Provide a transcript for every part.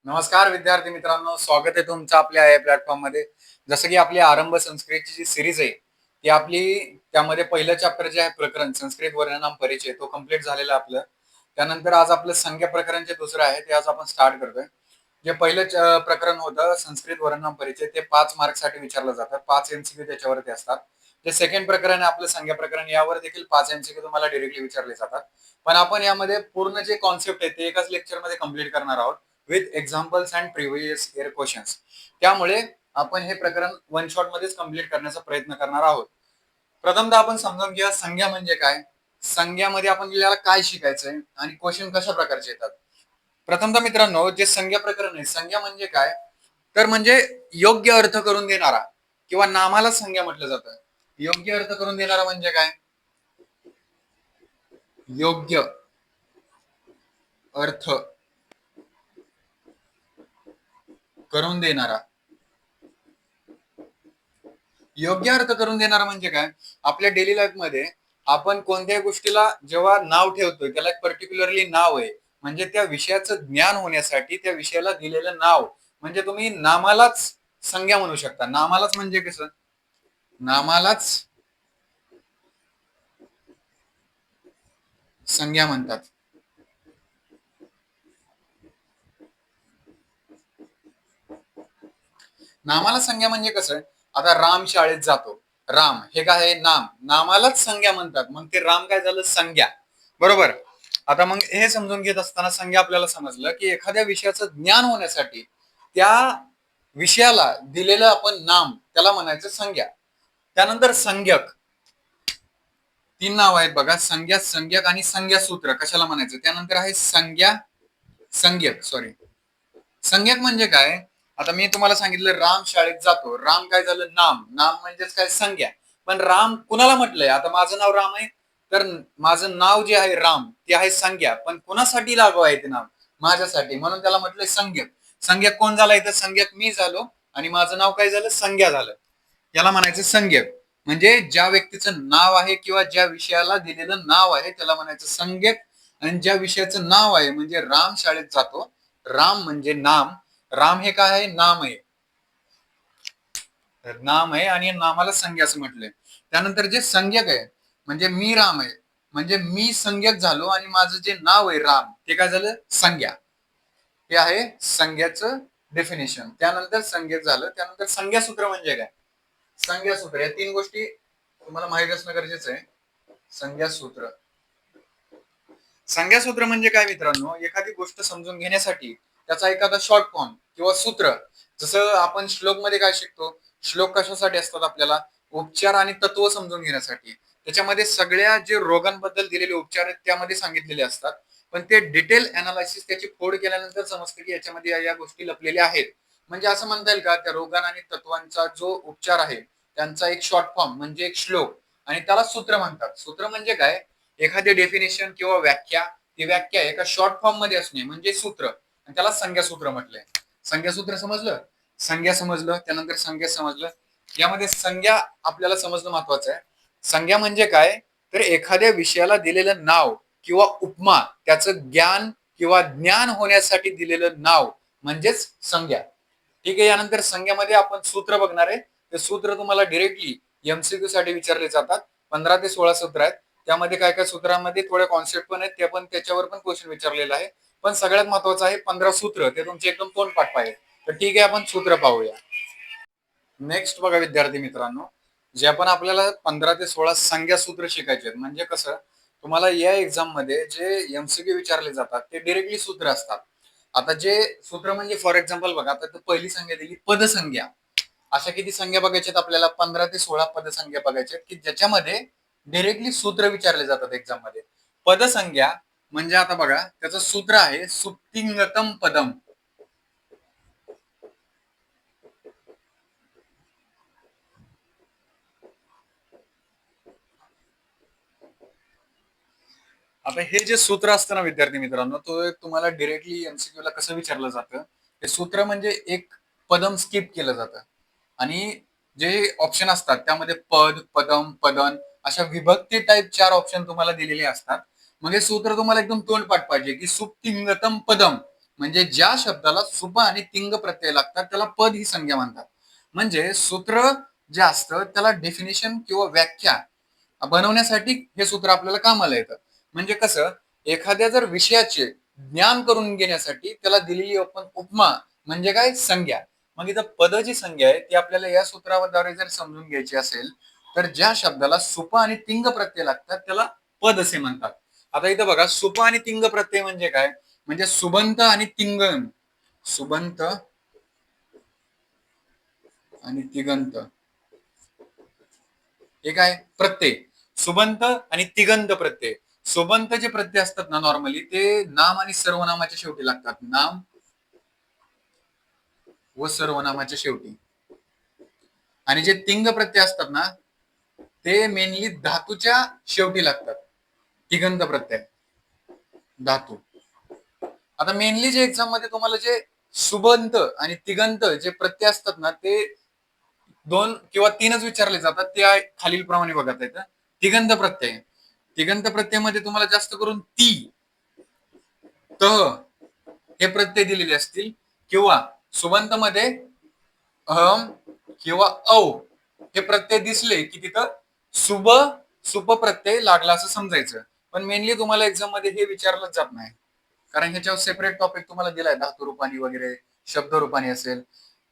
नमस्कार विद्यार्थी मित्रांनो, स्वागत आहे तुमचं आपल्या या प्लॅटफॉर्म मध्ये. जसं की आपली आरंभ संस्कृतची जी सिरीज आहे ती आपली त्यामध्ये पहिलं चॅप्टर जे आहे प्रकरण संस्कृत वर्णनाम परिचय तो कम्प्लीट झालेला आहे आपलं. त्यानंतर आज आपलं संख्या प्रकरण जे दुसरं आहे ते आज आपण स्टार्ट करतोय. जे पहिलं प्रकरण होतं संस्कृत वर्णनाम परिचय ते 5 मार्क साठी विचारलं जातं. 5 एमसीक्यू त्याच्यावरती असतात. जे सेकंड प्रकरण आहे आपलं संख्या प्रकरण यावर देखील 5 एमसीक्यू तुम्हाला डायरेक्टली विचारले जातात. पण आपण यामध्ये पूर्ण जे कॉन्सेप्ट आहे ते एकाच लेक्चर मध्ये कम्प्लीट करणार आहोत with examples and previous year questions. त्यामुळे आपण हे प्रकरण वन शॉट मध्येच कम्प्लीट करण्याचा प्रयत्न करणार आहोत. प्रथमतः आपण समजून घ्या संज्ञा म्हणजे काय, संज्ञामध्ये आपण आपल्याला काय शिकायचंय आणि क्वेश्चन कशा प्रकारचे येतात. प्रथमतः मित्रांनो, जे संज्ञा प्रकरण आहे, संज्ञा म्हणजे काय तर म्हणजे योग्य अर्थ करून देणारा किंवा नामाला संज्ञा म्हटलं जातं. योग्य अर्थ करून देणारा म्हणजे काय, योग्य अर्थ करून देणारा. योग्य अर्थ करून देणारा म्हणजे काय, आपल्या डेली लाईफ मध्ये आपण कोणत्याही गोष्टीला जेव्हा नाव ठेवतोय त्याला एक पर्टिक्युलरली नाव आहे. म्हणजे त्या विषयाचं ज्ञान होण्यासाठी त्या विषयाला दिलेलं नाव म्हणजे तुम्ही नामालाच संज्ञा म्हणू शकता. नामालाच म्हणजे कसं, नामालाच संज्ञा म्हणतात. नामाला संज्ञा म्हणजे कसं, आता राम शाळेत जातो, राम हे काय आहे, नाम, नामालाच संज्ञा म्हणतात. मग ते राम काय झालं, संज्ञा. बरोबर. आता मग हे समजून घेत असताना संज्ञा आपल्याला समजलं की एखाद्या विषयाचं ज्ञान होण्यासाठी त्या विषयाला दिलेलं आपण नाम त्याला म्हणायचं संज्ञा. त्यानंतर संज्ञक, 3 नाव आहेत बघा, संज्ञा, संज्ञक आणि संज्ञा सूत्र कशाला म्हणायचं. त्यानंतर आहे संज्ञा, संज्ञक, सॉरी. संज्ञक म्हणजे काय, आता मी तुम्हाला सांगितलं राम शाळेत जातो, राम काय झालं, नाम, नाम म्हणजेच काय, संज्ञा. पण राम कुणाला म्हटलंय, आता माझं नाव राम आहे तर माझं नाव जे आहे राम ते आहे संज्ञा, पण कुणासाठी लागू आहे ते नाव, माझ्यासाठी, म्हणून त्याला म्हटलंय संज्ञक. संज्ञक कोण झाला इथं, संज्ञक मी झालो आणि माझं नाव काय झालं, संज्ञा झालं. याला म्हणायचं संज्ञक. म्हणजे ज्या व्यक्तीचं नाव आहे किंवा ज्या विषयाला दिलेलं नाव आहे त्याला म्हणायचं संज्ञक. आणि ज्या विषयाचं नाव आहे म्हणजे राम शाळेत जातो, राम म्हणजे नाम, राम हे काय आहे, नाम आहे, नाम आहे आणि नामाला संज्ञा असं म्हटलंय. त्यानंतर जे संज्ञक आहे म्हणजे मी राम आहे, म्हणजे मी संज्ञक झालो आणि माझं जे नाव आहे राम ते काय झालं, संज्ञा. हे आहे संज्ञाचं डेफिनेशन. त्यानंतर संज्ञक झालं. त्यानंतर संज्ञा सूत्र म्हणजे काय, संज्ञा सूत्र, या 3 गोष्टी तुम्हाला माहित असणं गरजेचं आहे. संज्ञा सूत्र, संज्ञा सूत्र म्हणजे काय मित्रांनो, एखादी गोष्ट समजून घेण्यासाठी त्याचा एखादा शॉर्ट फॉर्म किंवा सूत्र. जसं आपण श्लोक मध्ये काय शिकतो, श्लोक कशासाठी असतात, आपल्याला उपचार आणि तत्व समजून घेण्यासाठी. त्याच्यामध्ये सगळ्या जे रोगांबद्दल दिलेले उपचार आहेत त्यामध्ये सांगितलेले असतात. पण ते डिटेल अनालिसिस त्याची फोड केल्यानंतर समजतं की याच्यामध्ये या गोष्टी लपलेल्या आहेत. म्हणजे असं म्हणता येईल का, त्या रोगां आणि तत्वांचा जो उपचार आहे त्यांचा एक शॉर्ट फॉर्म म्हणजे एक श्लोक, आणि त्याला सूत्र म्हणतात. सूत्र म्हणजे काय, एखादी डेफिनेशन किंवा व्याख्या, ती व्याख्या एका शॉर्ट फॉर्म मध्ये असणे म्हणजे सूत्र, आणि त्याला संज्ञा सूत्र म्हटलंय. संज्ञा सूत्र समजलं, संज्ञा समजलं, त्यानंतर संज्ञा समजलं. यामध्ये संज्ञा आपल्याला समजणं महत्वाचं आहे. संज्ञा म्हणजे काय तर एखाद्या विषयाला दिलेलं नाव किंवा उपमा, त्याचं ज्ञान किंवा ज्ञान होण्यासाठी दिलेलं नाव म्हणजेच संज्ञा. ठीक आहे. यानंतर संज्ञामध्ये आपण सूत्र बघणार आहे. ते सूत्र तुम्हाला डायरेक्टली एमसीक्यू साठी विचारले जातात. 15 ते 16 सूत्र आहेत. त्यामध्ये काय काय सूत्रांमध्ये थोडे कॉन्सेप्ट पण आहेत, ते पण त्याच्यावर पण क्वेश्चन विचारलेला आहे. पण सगळ्यात महत्वाचं आहे 15 सूत्र, ते तुमचे एकदम तोंडपाठ पाहिजे. तर ठीक आहे, आपण सूत्र पाहूया. नेक्स्ट बघा विद्यार्थी मित्रांनो, जे आपण आपल्याला 15 ते 16 संज्ञा सूत्र शिकायचे आहेत. म्हणजे कसं, तुम्हाला या एक्झाम मध्ये जे एमसीक्यू विचारले जातात ते डायरेक्टली सूत्र असतात. आता जे सूत्र म्हणजे फॉर एक्झाम्पल बघा, आता पहिली संज्ञा दिली पदसंज्ञा. अशा किती संख्या बघायच्यात आपल्याला, 15 ते 16 पदसंख्या बघायच्यात की ज्याच्यामध्ये डायरेक्टली सूत्र विचारले जातात एक्झाम मध्ये. पदसंख्या म्हणजे आता बघा त्याचं सूत्र आहे सुप्तिंगतम पदम. आता हे जे सूत्र असतं ना विद्यार्थी मित्रांनो, तो एक तुम्हाला डायरेक्टली एमसीक्यू ला कसं विचारलं जातं, हे सूत्र म्हणजे एक पदम स्किप केलं जातं आणि जे ऑप्शन असतात त्यामध्ये पद, पदम, पदन अशा विभक्ती टाईप 4 ऑप्शन तुम्हाला दिलेले असतात. मग हे सूत्र तुम्हाला एकदम तोंडपाठ पाहिजे की सुप्तिंगतम पदम म्हणजे ज्या शब्दाला सुप आणि तिंग प्रत्यय लागतात त्याला पद ही संज्ञा म्हणतात. म्हणजे सूत्र जे असतं त्याला डेफिनेशन किंवा व्याख्या बनवण्यासाठी हे सूत्र आपल्याला कामाला येतं. म्हणजे कसं, एखाद्या जर विषयाचे ज्ञान करून घेण्यासाठी त्याला दिलेली आपण उपमा म्हणजे काय, संज्ञा. मग इथं पद जी संज्ञा आहे ती आपल्याला या सूत्राद्वारे जर समजून घ्यायची असेल तर ज्या शब्दाला सुप आणि तिंग प्रत्यय लागतात त्याला पद असे म्हणतात. आता इथं बघा, सुप आणि तिंग प्रत्यय म्हणजे काय, म्हणजे सुबंत आणि तिंगंत. सुबंत आणि तिगंत हे काय प्रत्यय. सुबंत आणि तिगंत प्रत्यय. सुबंत जे प्रत्यय असतात ना नॉर्मली ते नाम आणि सर्वनामाच्या शेवटी लागतात. नाम व सर्वनामाच्या शेवटी. आणि जे तिंग प्रत्यय असतात ना ते मेनली धातूच्या शेवटी लागतात. तिगंत प्रत्यय धातू. आता मेनली जे एक्झाम मध्ये तुम्हाला जे सुबंत आणि तिगंत जे प्रत्यय असतात ना ते 2 किंवा 3च विचारले जातात. ते खालील प्रमाणे बघत आहेत. तिगंत प्रत्यय. तिगंत प्रत्यय मध्ये तुम्हाला जास्त करून ती, त हे प्रत्यय दिलेले असतील किंवा सुबंत मध्ये अहम किंवा औ हे प्रत्यय दिसले की तिथं सुब सुप प्रत्यय लागला असं समजायचं. पण मेनली तुम्हाला एक्झाम मध्ये हे विचारलंच जात नाही, कारण ह्याच्यावर सेपरेट टॉपिक तुम्हाला दिलाय धातू रूपानी वगैरे शब्द रूपानी असेल.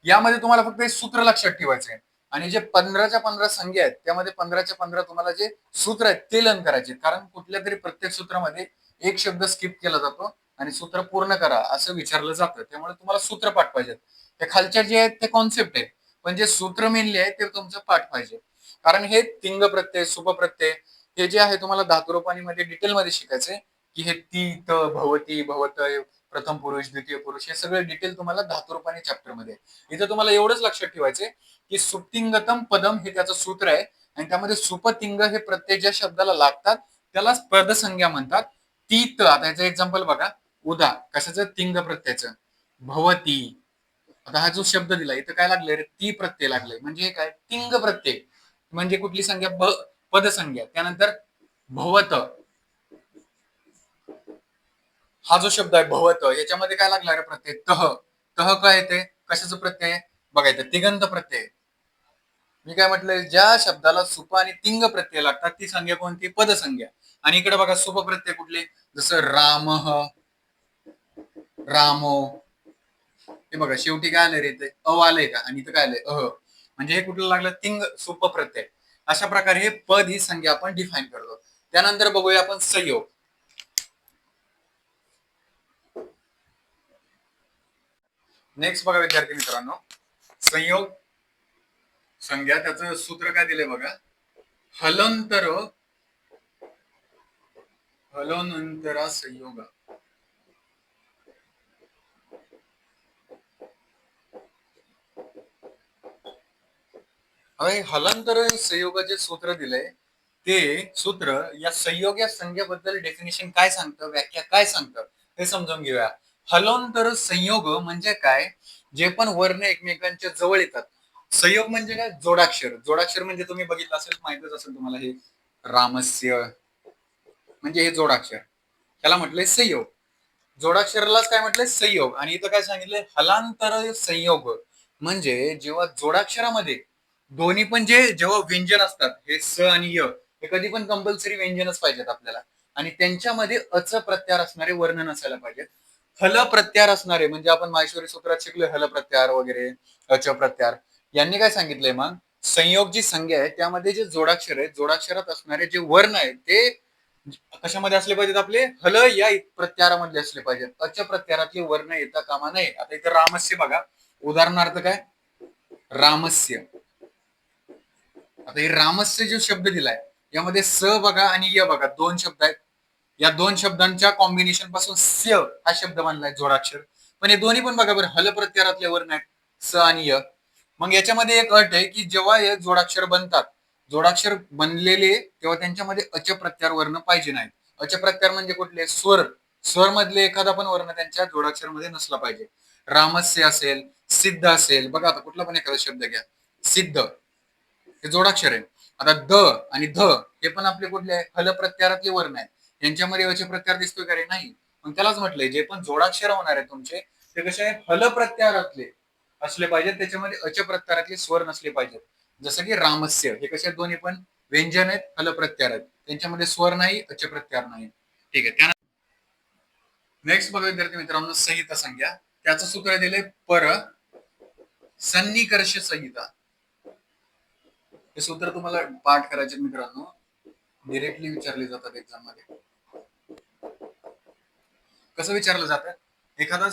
यामध्ये तुम्हाला फक्त हे सूत्र लक्षात ठेवायचे आहे. आणि जे 15च्या 15 संख्या आहेत त्यामध्ये 15च्या 15 तुम्हाला जे सूत्र आहेत ते लर्न करायचे, कारण कुठल्या तरी प्रत्येक सूत्रामध्ये एक शब्द स्किप केला जातो आणि सूत्र पूर्ण करा असं विचारलं जातं. त्यामुळे तुम्हाला सूत्र पाठ पाहिजेत. त्या खालच्या जे आहेत ते कॉन्सेप्ट आहेत, पण जे सूत्र मेनली आहे ते तुमचं पाठ पाहिजे. कारण हे तिंग प्रत्यय सुप प्रत्यय हे जे आहे तुम्हाला धातुरूपानी मध्ये डिटेलमध्ये शिकायचंय की हे ती, त, भवती, भवतय, प्रथम पुरुष, द्वितीय पुरुष हे सगळे डिटेल तुम्हाला धातुरूपानी चॅप्टर मध्ये. इथं तुम्हाला एवढंच लक्षात ठेवायचंय की सुप्तिंगतम पदम हे त्याचं सूत्र आहे आणि त्यामध्ये सुपतिंग हे प्रत्यय ज्या शब्दाला लागतात त्यालाच पदसंज्ञा म्हणतात. तीत, आता याचं एक्झाम्पल बघा. उदा कशाचं, तिंग प्रत्ययाचं. भवती, आता हा जो शब्द दिला इथं काय लागलंय रे, ती प्रत्यय लागलंय. म्हणजे हे काय, तिंग प्रत्यय. म्हणजे कुठली संज्ञा, पदसंज्ञा. त्यानंतर भवत, हा जो शब्द आहे भवत याच्यामध्ये काय लागला रे प्रत्यय, तह. तह काय येते, कशाचं प्रत्यय बघायचं, तिगंत प्रत्यय. मी काय म्हटलंय, ज्या शब्दाला सुप आणि तिंग प्रत्यय लागतात ती संज्ञा कोणती, पदसंज्ञा. आणि इकडे बघा सुप प्रत्यय कुठले, जसं राम, रामो. हे बघा शेवटी काय आलंय रे, ते अ आलंय का, आणि इथं काय आलंय अह. म्हणजे हे कुठलं लागलं, तिंग सुप प्रत्यय. अशा प्रकारे हे पद ही संज्ञा आपण डिफाईन करतो. त्यानंतर बघूया आपण संयोग. नेक्स्ट बघा विद्यार्थी मित्रांनो, संयोग संज्ञा त्याचं सूत्र काय दिलंय बघा. हलंतर हलोनंतरा संयोग. हलांतर संयोगाचे सूत्र दिलंय ते सूत्र या संयोग या संज्ञेबद्दल डेफिनेशन काय सांगतं, व्याख्या काय सांगतं हे समजून घेऊया. हलोंतर संयोग म्हणजे काय, जे पण वर्ण एकमेकांच्या जवळ येतात. संयोग म्हणजे काय, जोडाक्षर. जोडाक्षर म्हणजे तुम्ही बघितलं असेल, माहितच असेल तुम्हाला, हे रामस्य म्हणजे हे जोडाक्षर, त्याला म्हटलंय संयोग. जोडाक्षरालाच काय म्हटलंय, संयोग. आणि इथं काय सांगितलंय, हलांतर संयोग म्हणजे जेव्हा जोडाक्षरामध्ये दोन्ही पण जे जेव्हा व्यंजन असतात, हे स आणि य हे कधी पण कंपल्सरी व्यंजनच पाहिजेत आपल्याला, आणि त्यांच्यामध्ये अच प्रत्यार असणारे वर्ण नसायला पाहिजेत. हल प्रत्यार असणारे म्हणजे आपण माहेश्वरी सूत्रात शिकलोय हल प्रत्यार वगैरे, अच प्रत्यार. यांनी काय सांगितलंय, मग संयोग जी संज्ञा आहे त्यामध्ये जे जोडाक्षर आहे, जोडाक्षरात असणारे जे वर्ण आहेत ते कशामध्ये असले पाहिजेत, आपले हल या प्रत्यारामधले असले पाहिजेत. अच प्रत्यारातले वर्ण येता कामा नये. आता इथे रामस्य बघा, उदाहरणार्थ काय, रामस्य. आता हे रामस्य जो शब्द दिलाय यामध्ये स बघा आणि य बघा, दोन शब्द आहेत. या दोन शब्दांच्या कॉम्बिनेशन पासून स्य हा शब्द बनलाय जोडाक्षर. पण हे दोन्ही पण बघा बरं हल प्रत्यारातले वर्ण आहेत, स आणि य. मग याच्यामध्ये एक अट आहे की जेव्हा हे जोडाक्षर बनतात, जोडाक्षर बनलेले तेव्हा त्यांच्यामध्ये अच प्रत्यार वर्ण पाहिजे नाहीत. अच प्रत्यार म्हणजे कुठले, स्वर. स्वर मधले एखादा पण वर्ण त्यांच्या जोडाक्षर मध्ये नसला पाहिजे. रामस्य असेल, सिद्ध असेल, बघा आता कुठला पण एखादा शब्द घ्या, सिद्ध हे जोडाक्षर आहे. आता द आणि ध हे पण आपले कुठले हल प्रत्यारातले वर्ण आहेत. यांच्यामध्ये अचे प्रत्यार दिसतोय का रे, नाही. मग त्यालाच म्हटलंय जे पण जोडाक्षर होणार आहे तुमचे ते कसे आहे हल प्रत्यारातले असले पाहिजेत, त्याच्यामध्ये अच प्रत्यारातले स्वर नसले पाहिजेत. जसं की रामस्य हे कसे दोन्ही पण व्यंजन आहेत, हल प्रत्यार आहेत, त्यांच्यामध्ये स्वर नाही, अच प्रत्यार नाही. ठीक आहे. नेक्स्ट बघा विद्यार्थी मित्रांनो, संहिता संज्ञा. त्याचं सूत्र दिले पर सन्निकर्ष संहिता. हे सूत्र तुम्हाला पाठ करायचे मित्रांनो, डिरेक्टली विचारले जातात एक्झाम मध्ये. कसं विचारलं जातं, एखादा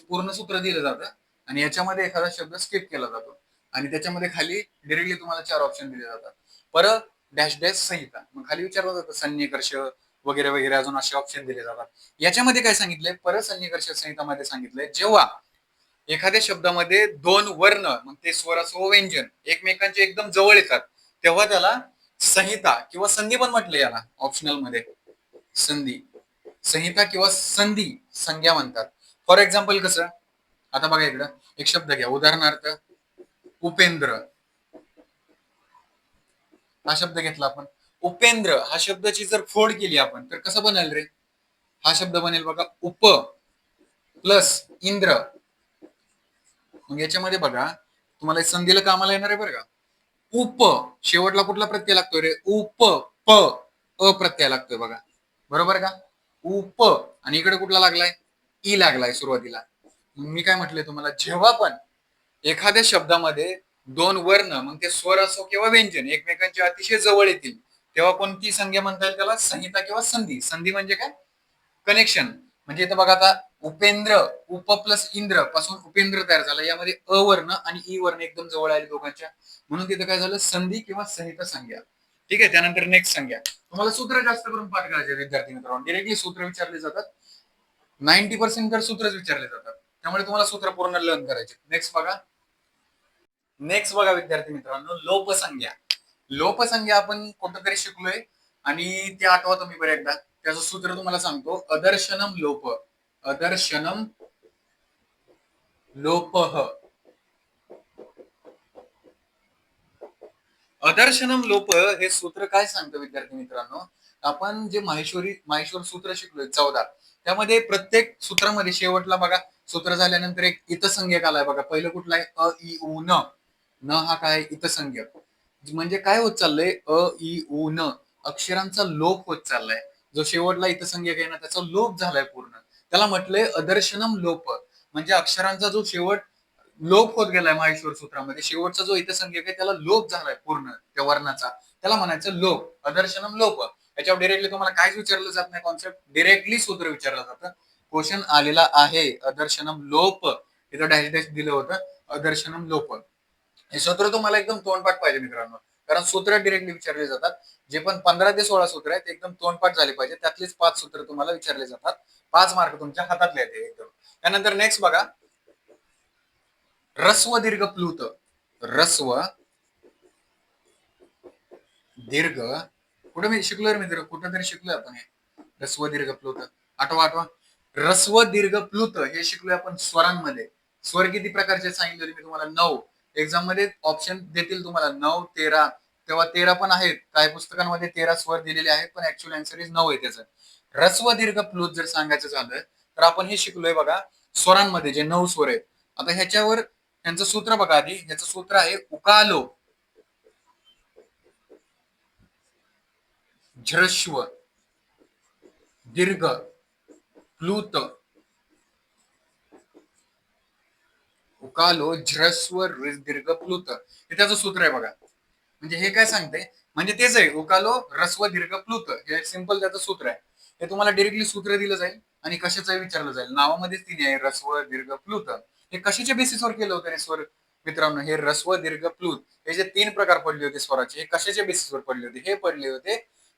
पूर्ण सूत्र दिलं जातं आणि याच्यामध्ये एखादा शब्द स्किप केला जातो आणि त्याच्यामध्ये खाली डिरेक्टली तुम्हाला 4 ऑप्शन दिले जातात. पर डॅश डॅश संहिता, मग खाली विचारलं जातं सन्निकर्ष वगैरे वगैरे अजून असे ऑप्शन दिले जातात. याच्यामध्ये काय सांगितलंय, पर सन्निकर्ष संहितामध्ये सांगितलंय जेव्हा एखाद्या शब्दामध्ये 2 वर्ण, मग ते स्वर असो व्यंजन, एकमेकांचे एकदम जवळ येतात तेव्हा त्याला संहिता किंवा संधी पण म्हटले याला ऑप्शनल मध्ये. संधी, संहिता किंवा संधी संज्ञा म्हणतात. फॉर एक्झाम्पल कसं, आता बघा इकडं एक शब्द घ्या, उदाहरणार्थ उपेंद्र हा शब्द घेतला आपण. उपेंद्र हा शब्दाची जर फोड केली आपण तर कसं बनेल रे, हा शब्द बनेल बघा उप प्लस इंद्र. मग याच्यामध्ये बघा तुम्हाला संधीला कामाला येणार आहे बरं का. उप शेवटला कुठला प्रत्यय लागतोय रे, उप प अ प्रत्यय लागतोय बघा, बरोबर का. उप आणि इकडे कुठला लागलाय, ई लागलाय सुरुवातीला. मी काय म्हटलंय तुम्हाला, जेव्हा पण एखाद्या शब्दामध्ये 2 वर्ण, मग ते स्वर असो किंवा व्यंजन एकमेकांच्या अतिशय जवळ येतील तेव्हा कोणती संज्ञा म्हणता येईल त्याला, संहिता किंवा संधी. संधी म्हणजे काय, कनेक्शन. म्हणजे इथं बघा आता उपेंद्र उप प्लस इंद्र पासून उपेंद्र तयार झाला, यामध्ये अ वर्ण आणि ई वर्ण एकदम जवळ आले दोघांच्या, म्हणून तिथं काय झालं, संधी किंवा संहिता संज्ञा. ठीक आहे. त्यानंतर नेक्स्ट संज्ञा. तुम्हाला सूत्र जास्त करून पाठ करायचे विद्यार्थी मित्रांनो, डिरेक्टली सूत्र विचारले जातात. 90% तर सूत्रच विचारले जातात, त्यामुळे तुम्हाला सूत्र पूर्ण लर्न करायचे. नेक्स्ट बघा विद्यार्थी मित्रांनो, लोपसंज्ञा. लोपसंज्ञा आपण कुठंतरी शिकलोय आणि ते आठवा तुम्ही बरं एकदा. त्याचं सूत्र तुम्हाला सांगतो, अदर्शनम लोप. अदर्शनम लोपः. अदर्शनम लोप हे सूत्र काय सांगतं विद्यार्थी मित्रांनो, आपण जे माहेश्वर सूत्र शिकलोय 14, त्यामध्ये प्रत्येक सूत्रामध्ये शेवटला बघा सूत्र झाल्यानंतर एक इतसंज्ञक आलाय बघा. पहिलं कुठला आहे, अ इ उ न. न हा काय, इतसंज्ञक. म्हणजे काय होत चाललंय, अ इ उ न अक्षरांचा लोप होत चाललाय. जो शेवटला इतसंज्ञक आहे ना त्याचा लोप झालाय पूर्ण, त्याला म्हटलंय अदर्शनम लोप. म्हणजे अक्षरांचा जो शेवट लोप होत गेलाय माहेश्वर सूत्रामध्ये, शेवटचा जो इतसंज्ञक आहे त्याला लोप झालाय पूर्ण त्या वर्णाचा, त्याला म्हणायचं लोप, अदर्शनम लोप. याच्यावर डिरेक्टली तुम्हाला काहीच विचारलं जात नाही कॉन्सेप्ट, डिरेक्टली सूत्र विचारलं जातं. क्वेश्चन आलेला आहे अदर्शनम लोप, इथं डॅश डॅश दिलं होतं अदर्शनम लोप. हे सूत्र तुम्हाला एकदम तोंडपाठ पाहिजे मित्रांनो, कारण सूत्र डिरेक्टली विचारले जातात. जे पण 15 ते 16 सूत्र आहेत ते एकदम तोंडपाठ झाले पाहिजे, त्यातलेच 5 सूत्र तुम्हाला विचारले जातात. 5 मार्क तुमच्या हातातले आहेत एकदम. त्यानंतर नेक्स्ट बघा, रस्व दीर्घ प्लुत. रस्व दीर्घ, कुठे मी शिकलोय मित्र, कुठं तरी शिकलोय आपण हे रस्व दीर्घ प्लुत. आठवा. रस्व दीर्घ प्लुत हे शिकलोय आपण स्वरांमध्ये. स्वर किती प्रकारचे सांगितले मी तुम्हाला, 9. एक्झाम मध्ये ऑप्शन देतील तुम्हाला 9, 13, तेव्हा 13 पण आहेत, काही पुस्तकांमध्ये 13 स्वर दिलेले आहेत, पण ऍक्च्युअल आन्सर इज 9 आहे त्याचं. रस्व दीर्घ प्लुत जर सांगायचं झालं तर आपण हे शिकलोय बघा स्वरांमध्ये जे 9 स्वर आहेत. आता ह्याच्यावर यांचं सूत्र बघा आधी. ह्याचं सूत्र आहे उकालो झ्रस्व दीर्घ प्लुत. उकालो झ्रस्व दीर्घ प्लुत हे त्याचं सूत्र आहे बघा. म्हणजे हे काय सांगते, म्हणजे तेच आहे उकालो रस्व दीर्घ प्लुत, हे सिंपल त्याचं सूत्र आहे. हे तुम्हाला डिरेक्टली सूत्र दिलं जाईल आणि कशाचंही विचारलं जाईल, नावामध्येच तिने आहे रस्व दीर्घ प्लुत. हे कशाच्या बेसिसवर केलं होतं रे स्वर मित्रांनो, हे रस्व दीर्घ प्लुत हे जे 3 प्रकार पडले होते स्वराचे, हे कशाच्या बेसिसवर पडले होते, हे पडले होते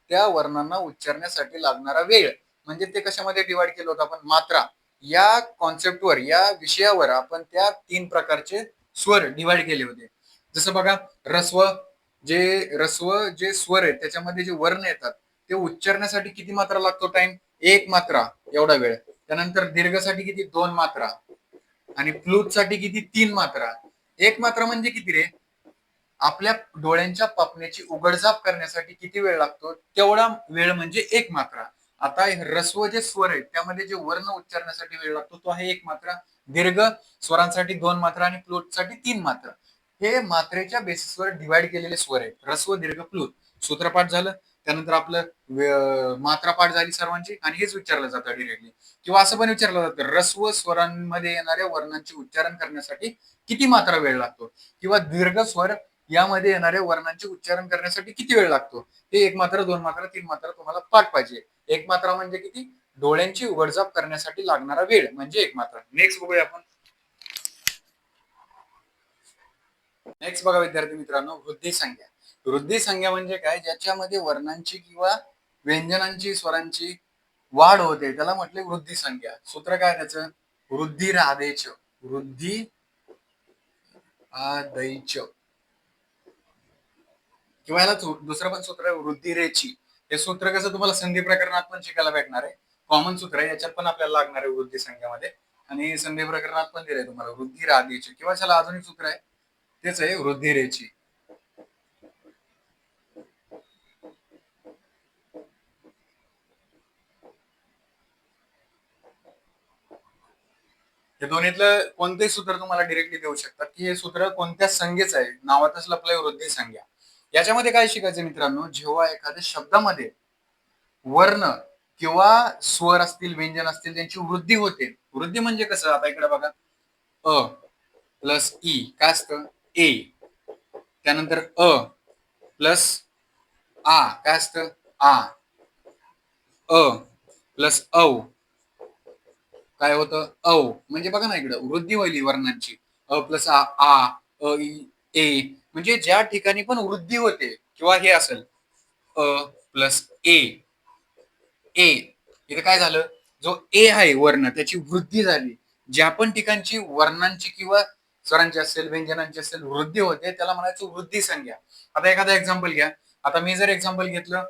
त्या वर्णांना उच्चारण्यासाठी लागणारा वेळ. म्हणजे ते कशामध्ये डिवाइड केलं होतं आपण, मात्रा. या कॉन्सेप्टवर, या विषयावर आपण त्या 3 प्रकारचे स्वर डिवाइड केले होते. जसं बघा रस्व जे स्वर आहेत त्याच्यामध्ये जे वर्ण येतात ते उच्चारण्यासाठी किती मात्रा लागतो टाइम, 1 मात्रा एवढा वेळ. त्यानंतर दीर्घसाठी किती, 2 मात्रा. आणि प्लुत साठी किती, 3 मात्रा. 1 मात्रा म्हणजे किती रे, आपल्या डोळ्यांच्या पापण्याची उघडझाप करण्यासाठी किती वेळ लागतो तेवढा वेळ म्हणजे 1 मात्रा. आता ह्रस्व जे स्वर आहेत त्यामध्ये जे वर्ण उच्चारण्यासाठी वेळ लागतो तो आहे एक मात्रा, दीर्घ स्वरांसाठी 2 मात्रा आणि प्लूतसाठी 3 मात्रा. हे मात्रेच्या बेसिसवर डिवाइड केलेले स्वर आहेत, ह्रस्व, दीर्घ, प्लूत. सूत्रपाठ झालं, त्यानंतर आपलं मात्रा पाठ झाली सर्वांची, आणि हेच विचारलं जातं डिरेक्टली. किंवा असं पण विचारलं जातं, ह्रस्व स्वरांमध्ये येणाऱ्या वर्णांचे उच्चारण करण्यासाठी किती मात्रा वेळ लागतो, किंवा दीर्घ स्वर यामध्ये येणाऱ्या वर्णांचे उच्चारण करण्यासाठी किती वेळ लागतो. हे 1 मात्रा, 2 मात्रा, 3 मात्रा तुम्हाला पाठ पाहिजे. 1 मात्रा म्हणजे किती, डोळ्यांची उघडझाप करण्यासाठी लागणारा वेळ म्हणजे 1 मात्रा. नेक्स्ट बघूया आपण. नेक्स्ट बघा विद्यार्थी मित्रांनो, वृद्धी संज्ञा. वृद्धी संज्ञा म्हणजे काय, ज्याच्यामध्ये वर्णांची किंवा व्यंजनांची, स्वरांची वाढ होते त्याला म्हटले वृद्धी संज्ञा. सूत्र काय त्याचं, वृद्धी आदेश, वृद्धी आदैच, किंवा याला दुसरं पण सूत्र आहे वृद्धी रेची. हे सूत्र कसं तुम्हाला संधी प्रकरणात पण शिकायला भेटणार आहे, कॉमन सूत्र आहे, याच्यात पण आपल्याला लागणार आहे वृद्धी संख्यामध्ये, आणि संधी प्रकरणात पण दिलंय तुम्हाला वृद्धी राधेची. किंवा त्याला अजून एक सूत्र आहे, तेच आहे वृद्धी रेची. हे दोन्हीतलं कोणतेही सूत्र तुम्हाला डिरेक्टली देऊ शकतात, की हे सूत्र कोणत्या संज्ञेचं आहे, नावातच लपलंय वृद्धी संज्ञा. याच्यामध्ये काय शिकायचं मित्रांनो, जेव्हा एखाद्या शब्दामध्ये वर्ण किंवा स्वर असतील, व्यंजन असतील, त्यांची वृद्धी होते. वृद्धी म्हणजे कसं, आता इकडे बघा, अ प्लस ई काय असतं, ए. त्यानंतर अ प्लस आ काय असतं, आ. अ प्लस औ काय होतं, औ. म्हणजे बघा ना, इकडं वृद्धी व्हायली वर्णांची. अ प्लस आ, आ, अ, ई, ए. म्हणजे ज्या ठिकाणी पण वृद्धी होते, किंवा हे असेल अ प्लस ए, ए. इथे काय झालं, जो ए आहे वर्ण त्याची वृद्धी झाली. ज्या पण ठिकाणची वर्णांची किंवा स्वरांची असेल, व्यंजनांची असेल वृद्धी होते त्याला म्हणायचं वृद्धी संज्ञा. आता एखादा एक्झाम्पल घ्या. आता मी जर एक्झाम्पल घेतलं,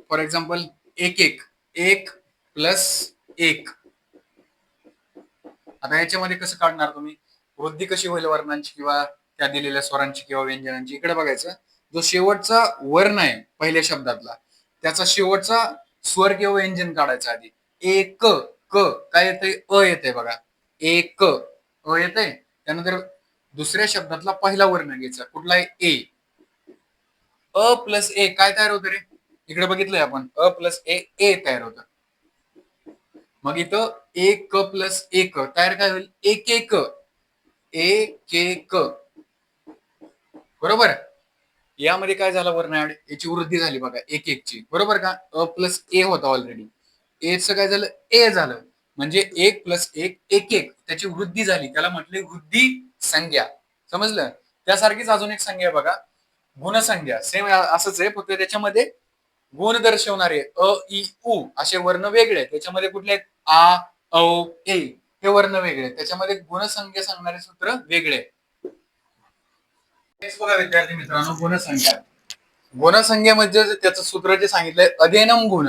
फॉर एक्झाम्पल एक एक, एक प्लस एक. आता याच्यामध्ये कसं काढणार तुम्ही, वृद्धी कशी होईल वर्णांची किंवा त्या दिलेल्या स्वरांची किंवा व्यंजनांची. इकडे बघायचं, जो शेवटचा वर्ण आहे पहिल्या शब्दातला त्याचा शेवटचा स्वर किंवा व्यंजन काढायचं आधी. एक क काय येतंय, अ येतंय बघा, एक अ येतंय. त्यानंतर दुसऱ्या शब्दातला पहिला वर्ण घ्यायचा, कुठला आहे, ए. अ प्लस ए काय तयार होतं रे, इकडे बघितलंय आपण, अ प्लस ए, ए तयार होतं. मग इथं एक प्लस एक तयार काय होईल, एक एक, एक एक, बरोबर. यामध्ये काय झालं, वर्ण ऍड, याची वृद्धी झाली बघा एक एक ची, बरोबर का. अ प्लस ए होता ऑलरेडी, एच काय झालं, ए झालं. म्हणजे एक प्लस एक, एक एक, त्याची वृद्धी झाली, त्याला म्हटले वृद्धी संज्ञा. समजलं. त्यासारखीच अजून एक संज्ञा आहे बघा, गुणसंज्ञा. सेम असंच आहे, फक्त त्याच्यामध्ये गुण दर्शवणारे अ इ उ असे वर्ण वेगळे, त्याच्यामध्ये कुठले आहेत, आ औ ए हे वर्ण वेगळे, त्याच्यामध्ये गुणसंख्या सांगणारे सूत्र वेगळे. बघा विद्यार्थी मित्रांनो, गुणसंख्या. गुणसंख्या म्हणजे त्याचं सूत्र जे सांगितलंय, अधेनम गुण.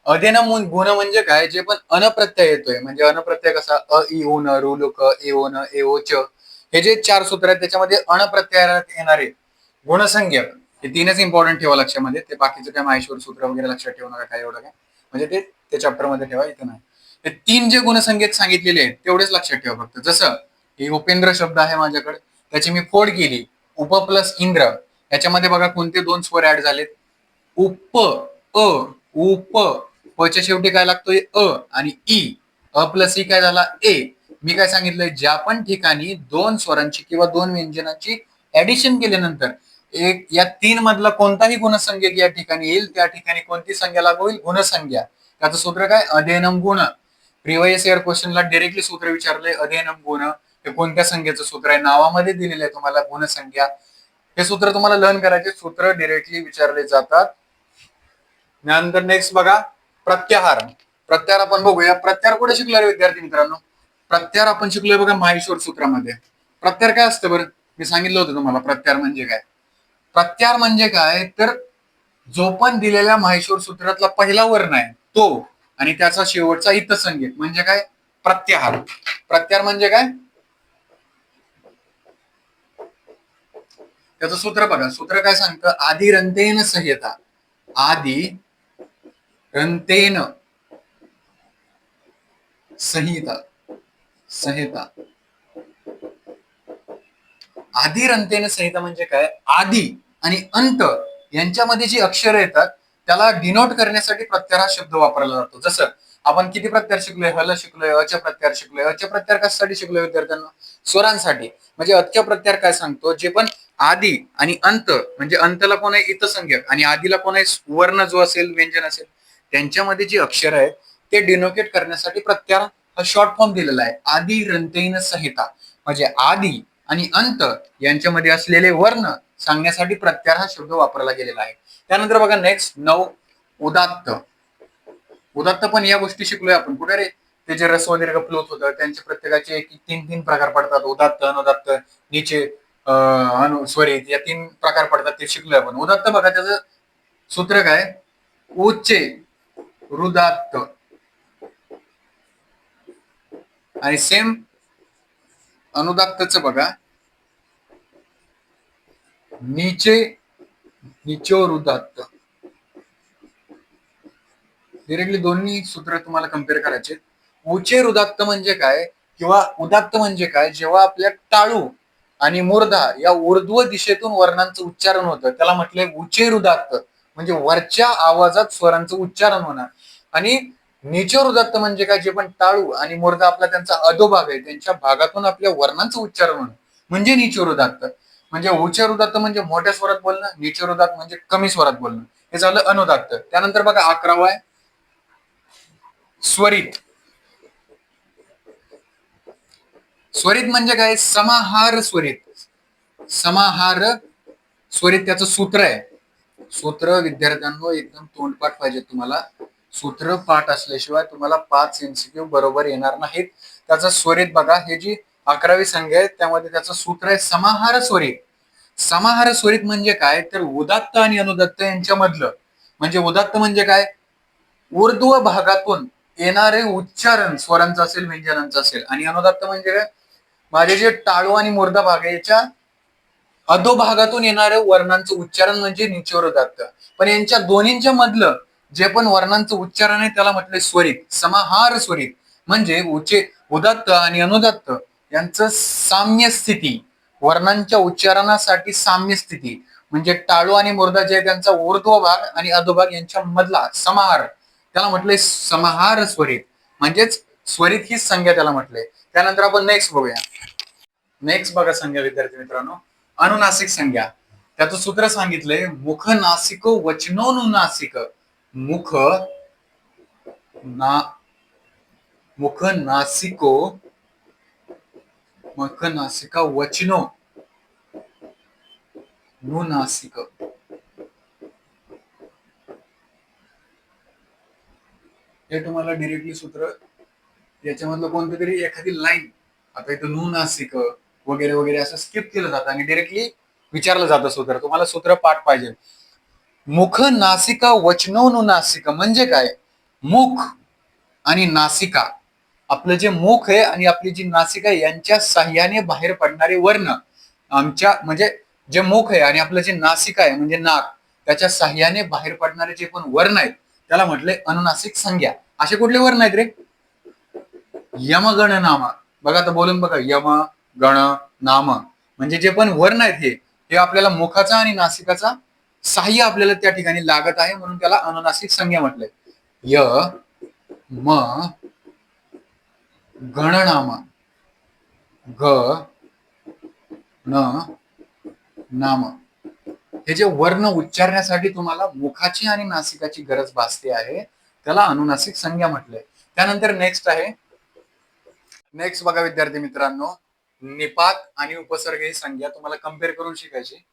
अधेनम गुण म्हणजे काय, जे पण अनप्रत्यय येतोय, म्हणजे अनप्रत्यय कसा, अ इ उ न रू लु क ए ओ न ए ओ च, हे जे 4 सूत्र आहेत त्याच्यामध्ये अनप्रत्ययात येणारे गुणसंख्या, हे 3च इम्पॉर्टंट ठेवा लक्षामध्ये. ते बाकीचं काय माहेश्वर सूत्र वगैरे लक्षात ठेवू नका, काय एवढं काय, म्हणजे ते त्या चॅप्टर मध्ये ठेवा, इथं नाही. हे 3 जे गुणसंख्येत सांगितलेले आहेत तेवढेच लक्षात ठेवा फक्त. जसं हे उपेंद्र शब्द आहे माझ्याकडे, त्याची मी फोड केली, उप प्लस इंद्र. याच्यामध्ये बघा कोणते 2 स्वर ऍड झालेत, उप, अ, उप. पच्या शेवटी काय लागतोय, अ, आणि ई. अ प्लस ई काय झाला, ए. मी काय सांगितलंय, ज्या पण ठिकाणी 2 स्वरांची किंवा 2 व्यंजनाची ऍडिशन केल्यानंतर एक या 3 मधला कोणताही गुणसंख्या या ठिकाणी येईल, त्या ठिकाणी कोणती संख्या लागू होईल, गुणसंख्या. त्याचं सूत्र काय, अधेनम गुण. प्रिव्हियस इयर क्वेश्चनला डायरेक्टली सूत्र विचारलंय, अधेनम गुण. हे कोणत्या संख्येचं सूत्र आहे, नावामध्ये दिलेलं आहे तुम्हाला गुणसंख्या. हे सूत्र तुम्हाला लर्न करायचे, सूत्र डायरेक्टली विचारले जातात. नंतर नेक्स्ट बघा, प्रत्याहार. प्रत्याहार आपण बघूया. प्रत्याहार कुठे शिकलोय विद्यार्थी मित्रांनो, प्रत्याहार आपण शिकलोय बघा माहेश्वर सूत्रामध्ये. प्रत्याहार काय असतं बरं, मी सांगितलं होतं तुम्हाला प्रत्याहार म्हणजे काय. प्रत्याहार म्हणजे काय, तर जो पण दिलेल्या माहेश्वर सूत्रातला पहिला वर्ण आहे तो, आणि त्याचा शेवटचा इतसंज्ञक म्हणजे काय, प्रत्याहार. प्रत्याहार म्हणजे काय, त्याचं सूत्र बघा. सूत्र काय सांगतं, आदि रंतेन संहिता, आदि रंतेन संहिता, संहिता. आधी रंतेन संहिता म्हणजे काय? आधी आणि अंत यांच्यामध्ये जी अक्षरं येतात त्याला डिनोट करण्यासाठी प्रत्यार हा शब्द वापरला जातो. जसं आपण किती प्रत्यार शिकलोय? हल शिकलोय, अच्या प्रत्यार शिकलोय. अच्या प्रत्यार कशासाठी शिकलोय विद्यार्थ्यांना? स्वरांसाठी. म्हणजे अच्या प्रत्यार काय सांगतो? जे पण आधी आणि अंत, म्हणजे अंतला कोण आहे? इतसंज्ञक, आणि आधीला कोण आहे? वर्ण जो असेल, व्यंजन असेल, त्यांच्यामध्ये जी अक्षर आहेत ते डिनोकेट करण्यासाठी प्रत्यार हा शॉर्ट फॉर्म दिलेला आहे. आधी रंतेन संहिता म्हणजे आधी आणि अंत यांच्यामध्ये असलेले वर्ण सांगण्यासाठी प्रत्यार हा शब्द वापरला गेलेला आहे. त्यानंतर बघा नेक्स्ट 9 उदात्त. उदात्त पण या गोष्टी शिकलोय आपण. कुठे रे? ते जे रस्व दीर्घ प्लुत होतं त्यांचे प्रत्येकाचे तीन तीन प्रकार पडतात. उदात्त, अनुदात्त, नीचे स्वरित या तीन प्रकार पडतात. ते शिकलोय आपण. उदात्त बघा त्याचं सूत्र काय? उच्चे रुदात्त. आणि सेम अनुदात्तच बघा नीचे निचोर उदात्त. डिरेक्टली दोन्ही सूत्र तुम्हाला कम्पेअर करायचे. उचेर उदात्त म्हणजे काय किंवा उदात्त म्हणजे काय? जेव्हा आपल्या टाळू आणि मूर्धा या ऊर्ध्व दिशेतून वर्णांचं उच्चारण होतं त्याला म्हटलंय उचेर उदात्त, म्हणजे वरच्या आवाजात स्वरांचं उच्चारण होणार. आणि निचोर उदात्त म्हणजे काय? जे पण टाळू आणि मूर्धा आपला त्यांचा अधोभाग आहे त्यांच्या भागातून आपल्या वर्णांचं उच्चारण होणं म्हणजे निचोर उदात्त. म्हणजे उच्चार उदात्त म्हणजे मोठ्या स्वरात बोलणं, निचोर उदात्त म्हणजे कमी स्वरात बोलणं. हे झालं अनुदात्त. त्यानंतर बघा 11 आहे स्वरित. स्वरित म्हणजे काय? समाहार स्वरित. समाहार स्वरित त्याचं सूत्र आहे. सूत्र विद्यार्थ्यांनो एकदम तोंडपाठ पाहिजे तुम्हाला. सूत्र पाठ असल्याशिवाय तुम्हाला 5 MCQ बरोबर येणार नाहीत. त्याचा स्वरित बघा. हे जी 11वी संख्या आहे त्यामध्ये त्याचं सूत्र आहे समाहार स्वरित. समाहार स्वरित म्हणजे काय? तर उदात्त आणि अनुदात्त यांच्यामधलं, म्हणजे उदात्त म्हणजे काय? ऊर्ध्व भागातून येणारे उच्चारण स्वरांचं असेल, व्यंजनांचं असेल. आणि अनुदात्त म्हणजे काय? माझे जे टाळू आणि मूर्धा भाग आहे याच्या अधोभागातून येणाऱ्या वर्णांचं उच्चारण म्हणजे निचोर उदात्त. पण यांच्या दोन्हींच्या मधलं जे पण वर्णांचं उच्चारण आहे त्याला म्हटलंय स्वरित, समाहार स्वरित. म्हणजे उदात्त आणि अनुदात्त यांचं साम्य स्थिती, वर्णांच्या उच्चारणासाठी साम्य स्थिती, म्हणजे टाळू आणि मूर्धा जे त्यांचा ऊर्ध्व भाग आणि अधोभाग यांच्या मधला समाहार त्याला म्हटलंय समाहार स्वरित. म्हणजेच स्वरित ही संज्ञा त्याला म्हटलंय. त्यानंतर आपण नेक्स्ट बघूया. नेक्स्ट बघा संज्ञा विद्यार्थी मित्रांनो, अनुनासिक संज्ञा. त्याचं सूत्र सांगितलंय मुख नासिको वचनोनुनासिक. मुख ना मुख नासिको मुख नासिका वचनो नुनासिक. हे तुम्हाला डिरेक्टली सूत्र याच्यामधलं कोणतं तरी एखादी लाईन, आता इथं नुनासिक वगैरे वगैरे असं स्किप केलं जातं आणि डिरेक्टली विचारलं जातं सूत्र. तुम्हाला सूत्र पाठ पाहिजे. मुख नासिका वचनोनुनासिक म्हणजे काय? मुख आणि नासिका, आपलं जे मुख आहे आणि आपली जी नासिका आहे यांच्या साह्याने बाहेर पडणारे वर्ण, आमच्या म्हणजे जे मुख आहे आणि आपलं जे नासिका आहे म्हणजे नाक, त्याच्या साह्याने बाहेर पडणारे जे पण वर्ण आहेत त्याला म्हटलंय अनुनासिक संज्ञा. असे कुठले वर्ण आहेत रे? यम गण नाम. बघा आता बोलून बघा. यम गण नाम म्हणजे जे पण वर्ण आहेत हे आपल्याला मुखाचा आणि नासिकाचा साह्य आपल्याला त्या ठिकाणी लागत आहे म्हणून त्याला अनुनासिक संज्ञा म्हटलंय. य म गणनाम ग न नाम. हे जे वर्ण उच्चारण्यासाठी तुम्हाला मुखाची आणि नासिकाची गरज भासते आहे त्याला अनुनासिक संज्ञा म्हटलंय. त्यानंतर नेक्स्ट आहे. नेक्स्ट बघा विद्यार्थी मित्रांनो, निपात आणि उपसर्ग ही संज्ञा तुम्हाला कम्पेअर करून शिकायची.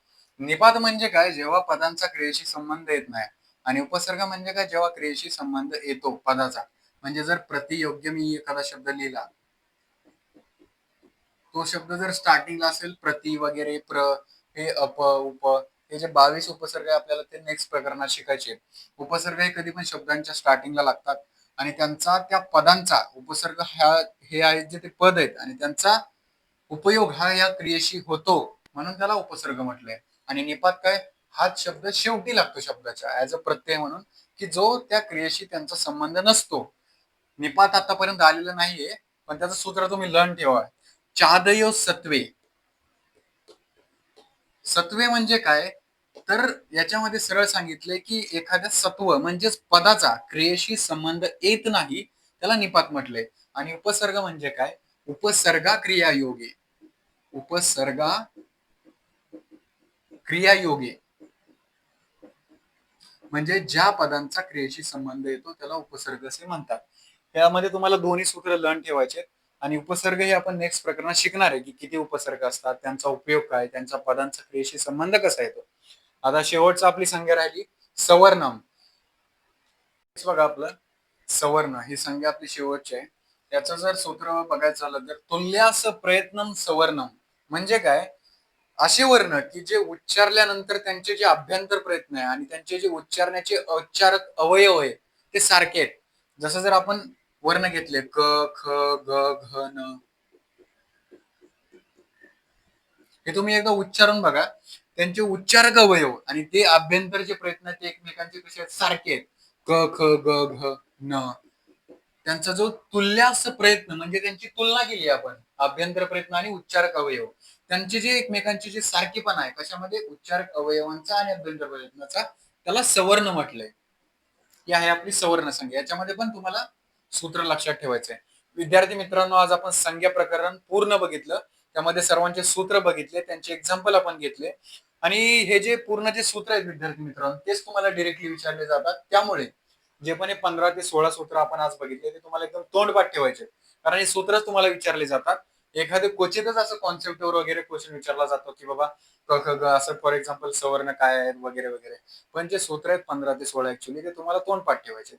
निपात म्हणजे काय? जेव्हा पदांचा क्रियेशी संबंध येत नाही. आणि उपसर्ग म्हणजे काय? जेव्हा क्रियेशी संबंध येतो पदाचा. म्हणजे जर प्रतियोग्य मी एखादा शब्द लिहिला, तो शब्द जर स्टार्टिंगला असेल प्रति वगैरे, प्र, हे अप उप, हे जे 22 उपसर्ग आपल्याला ते नेक्स्ट प्रकरणात शिकायचे. उपसर्ग हे कधी पण शब्दांच्या स्टार्टिंगला लागतात आणि त्यांचा त्या पदांचा उपसर्ग हे आहेत जे ते पद आहेत आणि त्यांचा उपयोग हा या क्रियेशी होतो म्हणून त्याला उपसर्ग म्हटलंय. आणि निपात काय? हाच शब्द शेवटी लागतो शब्दाच्या ऍज अ प्रत्यय म्हणून, की जो त्या क्रियेशी त्यांचा संबंध नसतो. निपात आतापर्यंत आलेलं नाहीये, पण त्याचं सूत्र तुम्ही लर्न ठेवा. चादयो सत्वे. सत्वे म्हणजे काय? तर याच्यामध्ये सरळ सांगितलंय की एखाद्या सत्व म्हणजेच पदाचा क्रियेशी संबंध येत नाही, त्याला निपात म्हटलंय. आणि उपसर्ग म्हणजे काय? उपसर्गा क्रियायोगे. उपसर्गा क्रियायोगे म्हणजे ज्या पदांचा क्रियेशी संबंध येतो त्याला उपसर्ग असे म्हणतात. त्यामध्ये तुम्हाला दोन्ही सूत्र लर्न ठेवायचे आणि उपसर्ग हे आपण नेक्स्ट प्रकरणात शिकणार आहे की किती उपसर्ग असतात, त्यांचा उपयोग काय, त्यांचा पदांचा क्रियेशी संबंध कसा येतो. आता शेवटचा आपली संज्ञा राहिली सवर्णम. बघा आपलं सवर्ण ही संज्ञा आपली शेवटची आहे. याचं जर सूत्र बघायचं झालं तर तुल्यास प्रयत्नम सवर्णम म्हणजे काय? असे वर्ण की जे उच्चारल्यानंतर त्यांचे जे अभ्यंतर प्रयत्न आहे आणि त्यांचे जे उच्चारण्याचे औच्चारक अवयव आहे ते सारखे आहेत. जसं जर आपण वर्ण घेतले क ख ग घ न, हे तुम्ही एकदा उच्चारून बघा. त्यांचे उच्चारक अवयव आणि ते अभ्यंतरचे प्रयत्न ते एकमेकांचे कसे सारखे आहेत. क ख ग घ न, त्यांचा जो तुल्यास प्रयत्न म्हणजे त्यांची तुलना केली आपण अभ्यंतर प्रयत्न आणि उच्चारक अवयव, त्यांचे जे एकमेकांचे जे सारखेपणा आहे कशामध्ये उच्चारक अवयवांचा आणि अभ्यंतर प्रयत्नाचा, त्याला सवर्ण म्हटलंय. ही आहे आपली सवर्ण संज्ञा. याच्यामध्ये पण तुम्हाला सूत्र लक्षात ठेवायचं आहे. विद्यार्थी मित्रांनो, आज आपण संज्ञा प्रकरण पूर्ण बघितलं. त्यामध्ये सर्वांचे सूत्र बघितले, त्यांचे एक्झाम्पल आपण घेतले आणि हे जे पूर्ण जे सूत्र आहेत विद्यार्थी मित्रांनो तेच तुम्हाला डिरेक्टली विचारले जातात. त्यामुळे जे पण हे 15 ते 16 सूत्र आपण आज बघितले ते तुम्हाला एकदम तोंडपाठ ठेवायचे, कारण हे सूत्रच तुम्हाला विचारले जातात. एखादे क्वचितच असं कॉन्सेप्टवर वगैरे क्वेश्चन विचारला जातो की बाबा क ख ग असं फॉर एक्झाम्पल सवर्ण काय आहेत वगैरे वगैरे. पण जे सूत्र आहेत 15 ते 16 ऍक्च्युली ते तुम्हाला तोंडपाठ ठेवायचे.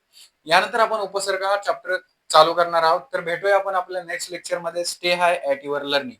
यानंतर आपण उपसर्ग हा चॅप्टर चालू करणार आहोत. तर भेटूया आपण आपल्या नेक्स्ट लेक्चर मध्ये. Stay high at your learning.